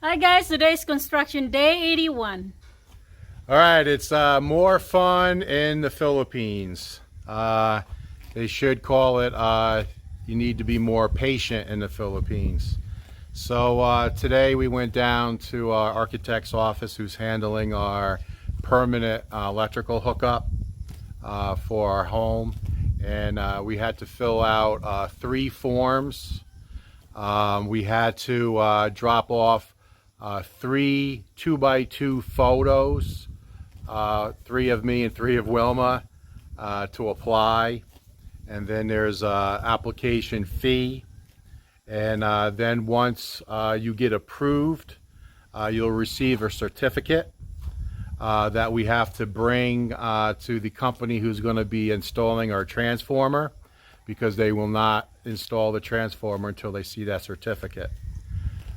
Hi guys, today's construction day 81. All right, it's more fun in the Philippines. They should call it you need to be more patient in the Philippines. So today we went down to our architect's office who's handling our permanent electrical hookup for our home. And we had to fill out 3 forms. We had to drop off 3 2x2 photos, 3 of me and 3 of Wilma to apply. And then there's a application fee. And then once you get approved, you'll receive a certificate that we have to bring to the company who's going to be installing our transformer, because they will not install the transformer until they see that certificate.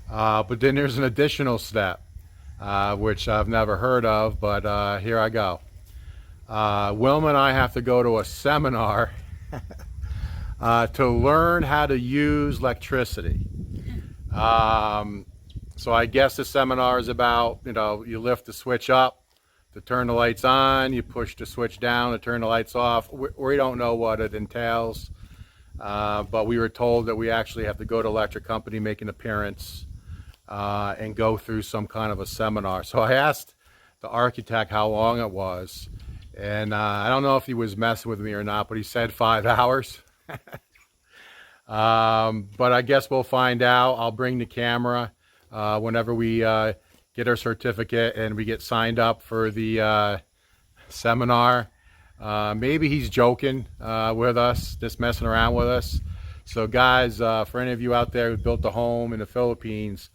But then there's an additional step, which I've never heard of, but here I go. Wilma and I have to go to a seminar to learn how to use electricity. So I guess the seminar is about, you lift the switch up to turn the lights on, you push the switch down to turn the lights off. We don't know what it entails, but we were told that we actually have to go to electric company, make an appearance, and go through some kind of a seminar. So I asked the architect how long it was, and I don't know if he was messing with me or not, but he said 5 hours. But I guess we'll find out. I'll bring the camera whenever we get our certificate and we get signed up for the seminar. Maybe he's joking with us, just messing around with us. So guys, for any of you out there who built a home in the Philippines,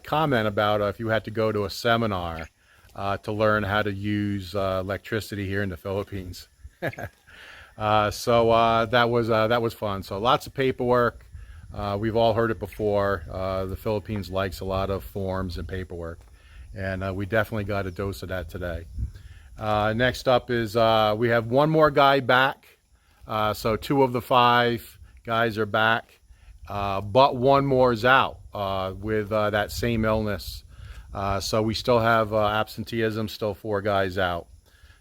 comment about if you had to go to a seminar to learn how to use electricity here in the Philippines. So that was fun. So lots of paperwork. We've all heard it before. The Philippines likes a lot of forms and paperwork, and we definitely got a dose of that today. Next up is we have one more guy back. So 2 of the 5 guys are back, but 1 more is out with that same illness. So we still have absenteeism, still 4 guys out.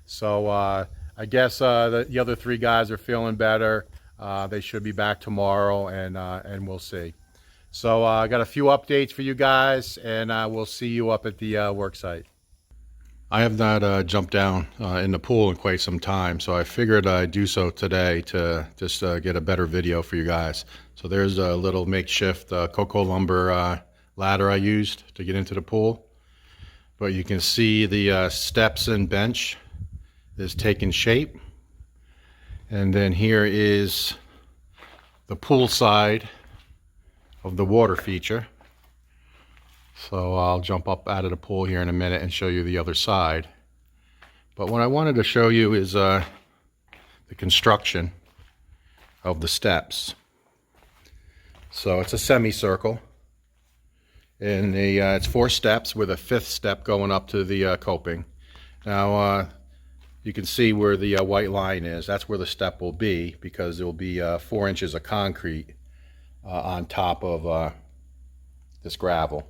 So I guess the other 3 guys are feeling better. They should be back tomorrow, and we'll see. So I got a few updates for you guys, and we'll see you up at the work site. I have not jumped down in the pool in quite some time, so I figured I'd do so today to just get a better video for you guys. So there's a little makeshift cocoa lumber ladder I used to get into the pool. But you can see the steps and bench is taking shape. And then here is the pool side of the water feature. So I'll jump up out of the pool here in a minute and show you the other side. But what I wanted to show you is the construction of the steps. So it's a semicircle, and it's 4 steps with a 5th step going up to the coping. Now you can see where the white line is. That's where the step will be, because there will be 4 inches of concrete on top of this gravel.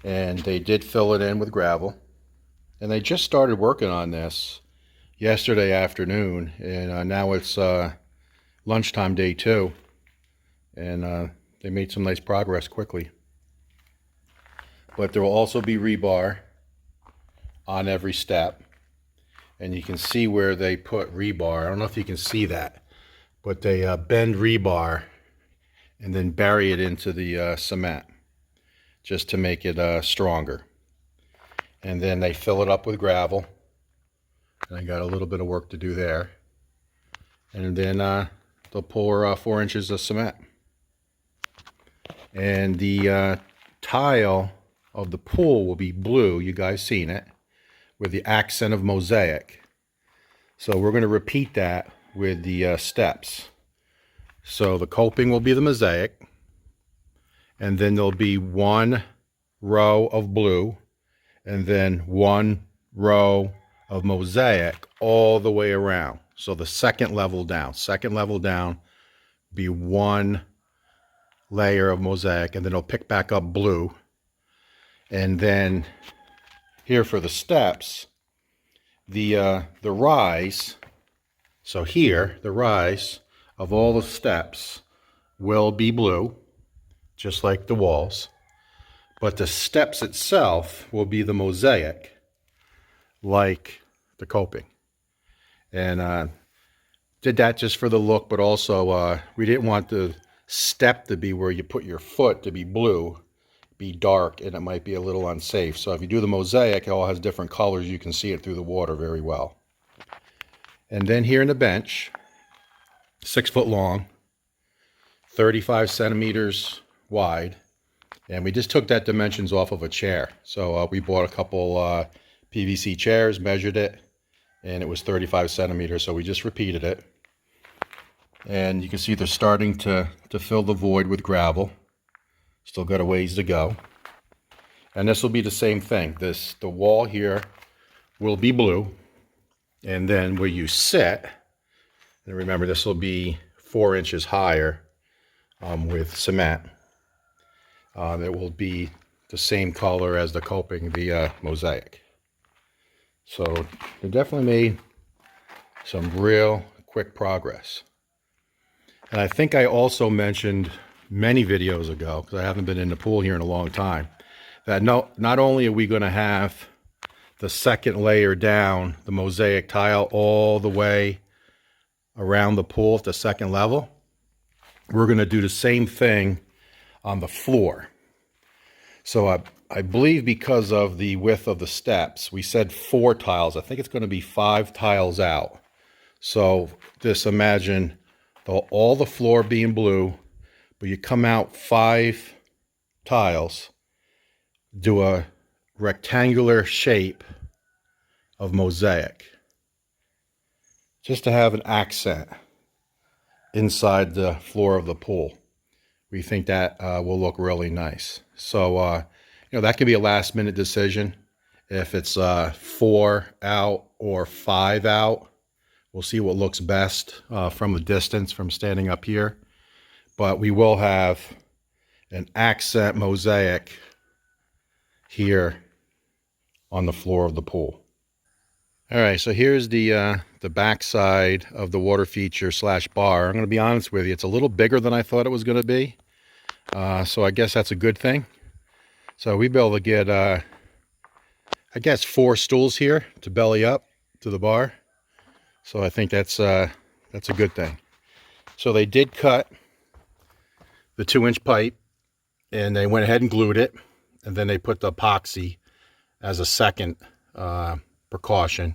And they did fill it in with gravel, and they just started working on this yesterday afternoon, and now it's lunchtime day 2, and they made some nice progress quickly. But there will also be rebar on every step, and you can see where they put rebar. I don't know if you can see that, but they bend rebar and then bury it into the cement just to make it stronger. And then they fill it up with gravel, and I got a little bit of work to do there. And then they'll pour 4 inches of cement. And the tile of the pool will be blue. You guys seen it, with the accent of mosaic. So we're going to repeat that with the steps. So the coping will be the mosaic, and then there'll be 1 row of blue, and then 1 row of mosaic all the way around. So the second level down be 1 layer of mosaic, and then it'll pick back up blue, And then here for the steps, the rise, so here, the rise of all the steps will be blue, just like the walls. But the steps itself will be the mosaic, like the coping. And did that just for the look, but also we didn't want the step to be where you put your foot to be blue, be dark, and it might be a little unsafe. So if you do the mosaic, it all has different colors. You can see it through the water very well. And then here in the bench, 6 foot long, 35 centimeters wide. And we just took that dimensions off of a chair. So we bought a couple PVC chairs, measured it, and it was 35 centimeters. So we just repeated it. And you can see they're starting to fill the void with gravel. Still got a ways to go. And this will be the same thing. The wall here will be blue. And then where you sit, and remember this will be 4 inches higher with cement. It will be the same color as the coping, the mosaic. So they definitely made some real quick progress. And I think I also mentioned many videos ago, because I haven't been in the pool here in a long time, that not only are we going to have the second layer down, the mosaic tile all the way around the pool at the second level, we're going to do the same thing on the floor. So I believe because of the width of the steps, we said 4 tiles. I think it's going to be 5 tiles out. So just imagine all the floor being blue, but you come out 5 tiles, do a rectangular shape of mosaic, just to have an accent inside the floor of the pool. We think that will look really nice. So, that could be a last minute decision. If it's 4 out or 5 out, we'll see what looks best from the distance from standing up here. But we will have an accent mosaic here on the floor of the pool. All right, so here's the back side of the water feature / bar. I'm going to be honest with you, it's a little bigger than I thought it was going to be. So I guess that's a good thing. So we'll be able to get, I guess, 4 stools here to belly up to the bar. So I think that's a good thing. So they did cut the 2-inch pipe, and they went ahead and glued it, and then they put the epoxy as a second precaution.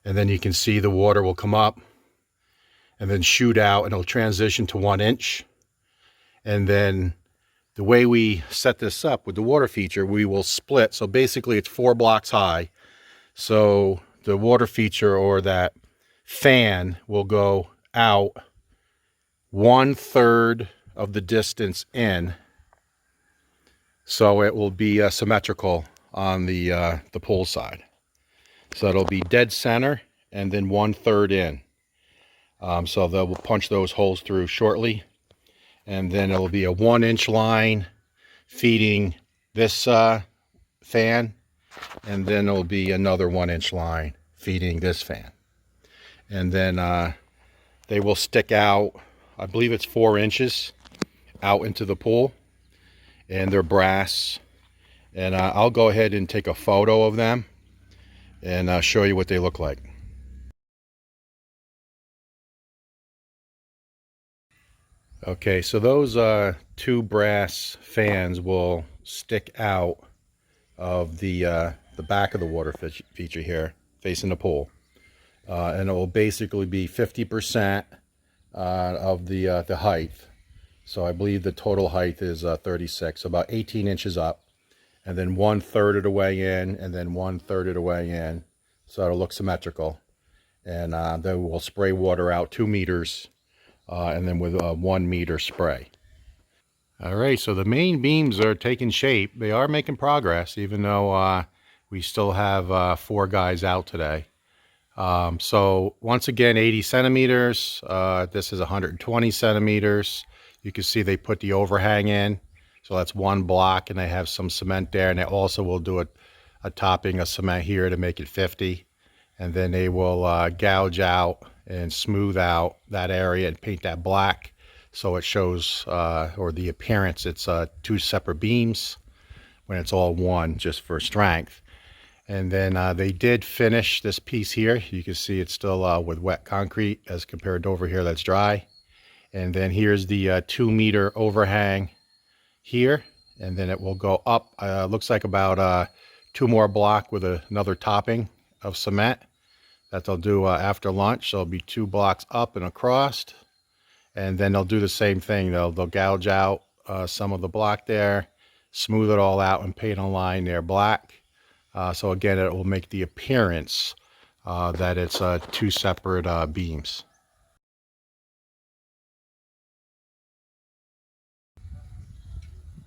And then you can see the water will come up and then shoot out, and it'll transition to 1 inch. And then the way we set this up with the water feature, we will split. So basically it's 4 blocks high. So the water feature, or that fan, will go out 1/3 of the distance in. So it will be symmetrical on the pool side. So it'll be dead center and then 1/3 in. So they'll punch those holes through shortly. And then it'll be a 1-inch line feeding this fan. And then it'll be another 1-inch line feeding this fan. And then they will stick out, I believe it's 4 inches out into the pool. And they're brass. And I'll go ahead and take a photo of them and show you what they look like. Okay, so those 2 brass fans will stick out of the back of the water feature here, facing the pool, and it will basically be 50% of the height. So I believe the total height is 36, so about 18 inches up, and then 1/3 of the way in, and then 1/3 of the way in, so it'll look symmetrical. And then we'll spray water out 2 meters. And then with a 1 meter spray. All right, so the main beams are taking shape. They are making progress, even though we still have 4 guys out today. So once again, 80 centimeters. This is 120 centimeters. You can see they put the overhang in. So that's one block, and they have some cement there, and they also will do a topping of cement here to make it 50. And then they will gouge out and smooth out that area and paint that black, so it shows, or the appearance, it's two separate beams when it's all one, just for strength. And then they did finish this piece here. You can see it's still with wet concrete as compared to over here that's dry. And then here's the 2-meter overhang here, and then it will go up, looks like about 2 more block with another topping of cement that they'll do after lunch. So it'll be 2 blocks up and across, and then they'll do the same thing. They'll gouge out some of the block there, smooth it all out, and paint a line there black. So again, it will make the appearance that it's 2 separate beams.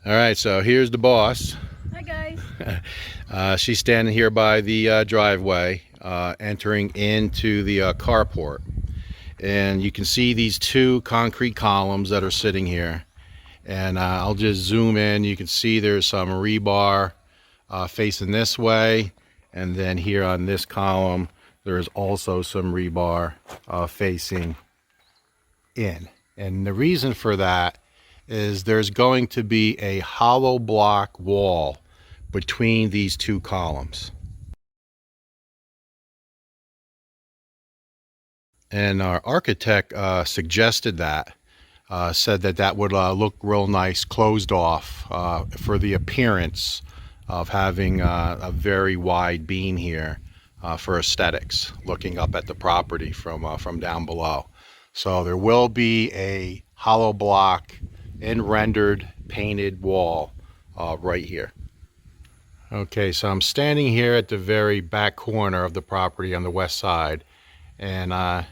All right, so here's the boss. Hi guys. She's standing here by the driveway, entering into the carport. And you can see these 2 concrete columns that are sitting here. And I'll just zoom in. You can see there's some rebar facing this way. And then here on this column, there's also some rebar facing in. And the reason for that is there's going to be a hollow block wall between these 2 columns. And our architect suggested that, said that would look real nice closed off for the appearance of having a very wide beam here for aesthetics, looking up at the property from down below. So there will be a hollow block and rendered painted wall right here. Okay, so I'm standing here at the very back corner of the property on the west side, and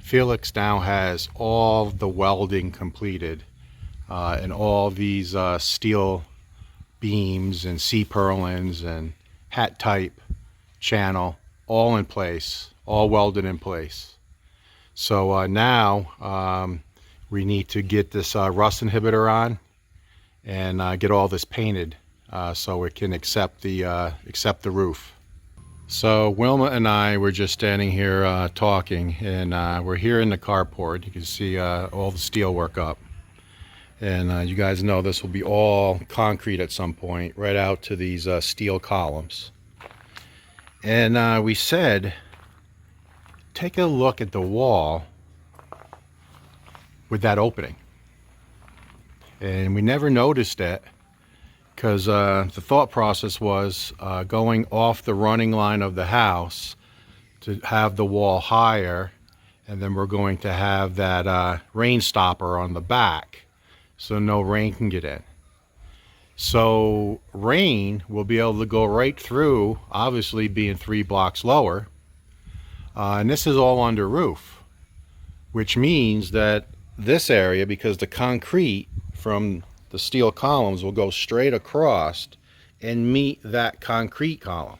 Felix now has all the welding completed and all these steel beams and C-purlins and hat type channel all in place, all welded in place. So now we need to get this rust inhibitor on and get all this painted so it can accept the roof. So Wilma and I were just standing here talking, and we're here in the carport. You can see all the steel work up. And you guys know this will be all concrete at some point, right out to these steel columns. And we said, take a look at the wall with that opening. And we never noticed it because the thought process was going off the running line of the house to have the wall higher, and then we're going to have that rain stopper on the back so no rain can get in. So rain will be able to go right through, obviously being 3 blocks lower, and this is all under roof, which means that this area, because the concrete from the steel columns will go straight across and meet that concrete column.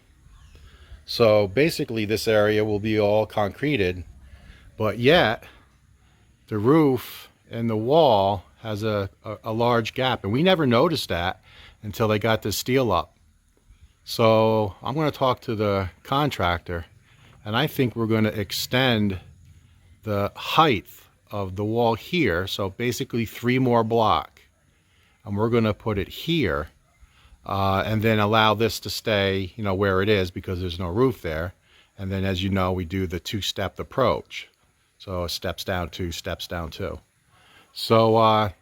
So basically this area will be all concreted, but yet the roof and the wall has a large gap, and we never noticed that until they got the steel up. So I'm going to talk to the contractor, and I think we're going to extend the height of the wall here, so basically 3 more block, and we're going to put it here, and then allow this to stay, you know, where it is because there's no roof there. And then, as you know, we do the 2-step approach, so steps down 2, steps down 2. So I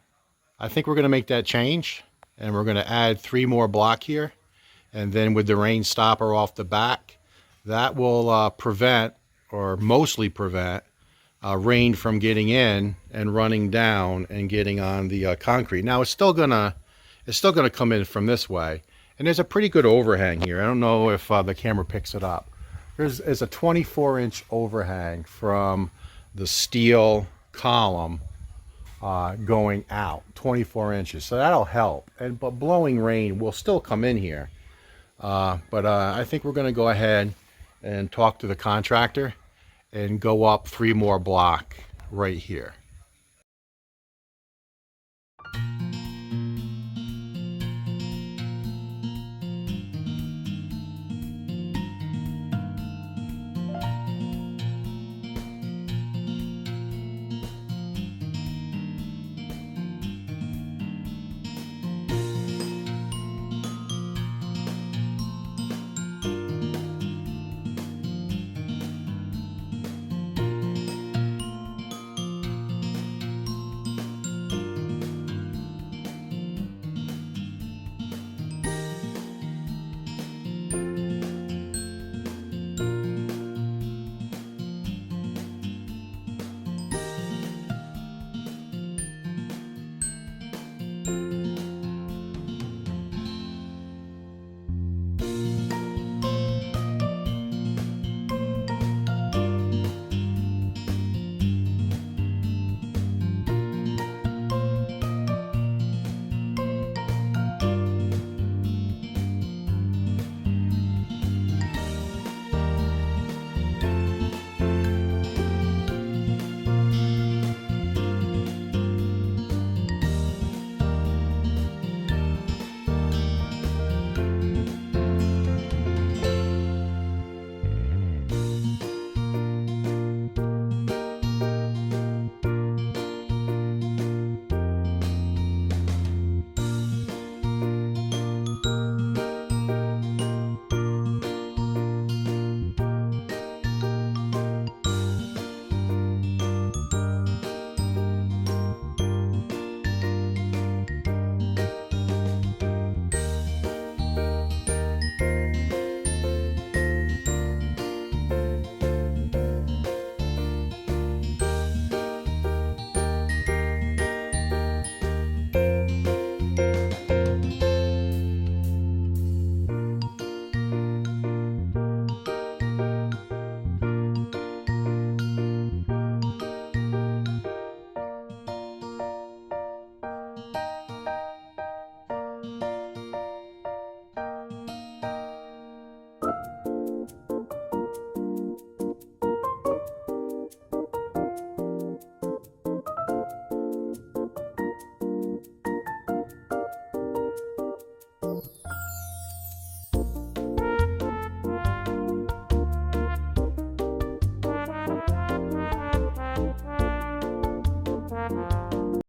think we're going to make that change, and we're going to add 3 more block here, and then with the rain stopper off the back, that will prevent, or mostly prevent, rain from getting in and running down and getting on the concrete. Now it's still gonna come in from this way, and there's a pretty good overhang here. I don't know if the camera picks it up. There's a 24-inch overhang from the steel column going out, 24 inches. So that'll help. But blowing rain will still come in here. But I think we're going to go ahead and talk to the contractor and go up 3 more block right here.